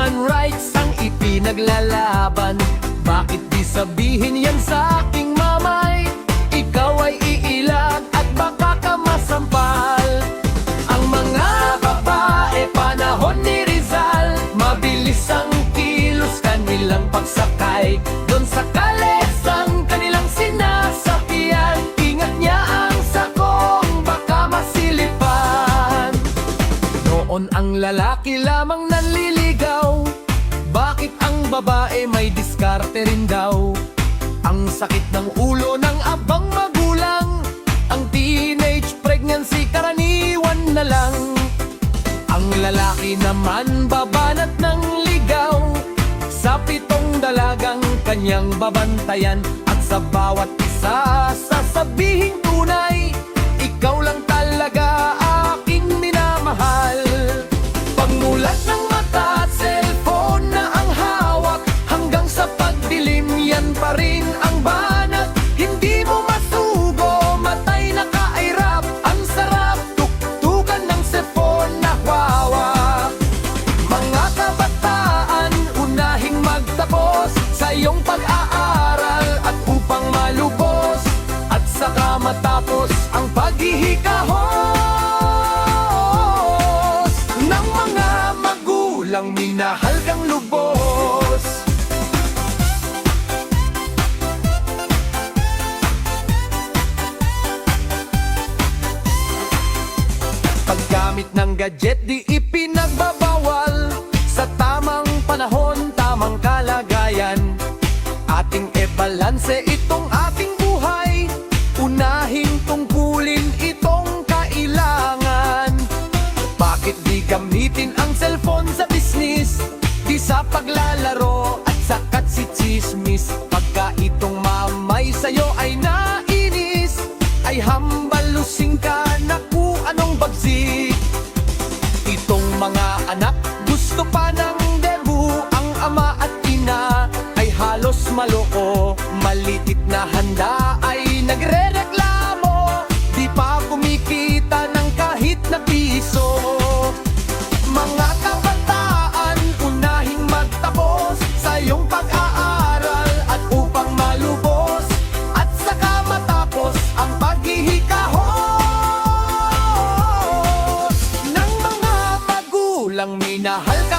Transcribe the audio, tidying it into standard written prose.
human rights ang ipinaglalaban. Bakit di sabihin yan sa aking mamay? Ikaw ay iilag at baka ka masampal. Ang mga babae panahon ni Rizal, mabilis ang kilos kanilang pagsakay. Doon sa kalesang kanilang sinasakyan, ingat niya ang sakong baka masilipan. Noon ang lalaki lamang nanliligaw, bakit ang babae may diskarte rin daw? Ang sakit ng ulo ng abang magulang, ang teenage pregnancy karaniwan na lang. Ang lalaki naman babanat ng ligaw, sa 7 dalagang kanyang babantayan. At sa bawat isa sasabihing tunay, ikaw lang talaga aking minamahal. Pagmulat ng mata at cellphone na ang hawak, hanggang sa pagdilim yan pa rin ang banat. Hindi mo masugo, matay na kairap, ang sarap tuktukan ng cellphone na hawak. Mga kabataan, unahing magtapos sa iyong pag-aaral at upang malubos, at saka matapos ang paghihikahos ng mga magulang minahal kang lubos. Paggamit ng gadget di ipinagbabawal, sa tamang panahon, tamang kalagayan. Ating e-balanse itong ating buhay, unahing tungkulin itong kailangan. Bakit di gamitin ang cellphone sa business, di sa paglalaro at sa katsitsismis? Pagka itong mamay sa'yo ay nainis, ay hambalusing ka na kung anong bagsik. Itong mga anak gusto pa ng debu, ang ama at ina ay halos maloko. Maliit na handa ay nagrereklamo, di pa kumikita ng kahit na piso. Mga kabataan, unahing magtapos sa iyong pag-aaral at upang malubos, at saka matapos ang paghihikahos ng mga magulang minahal ka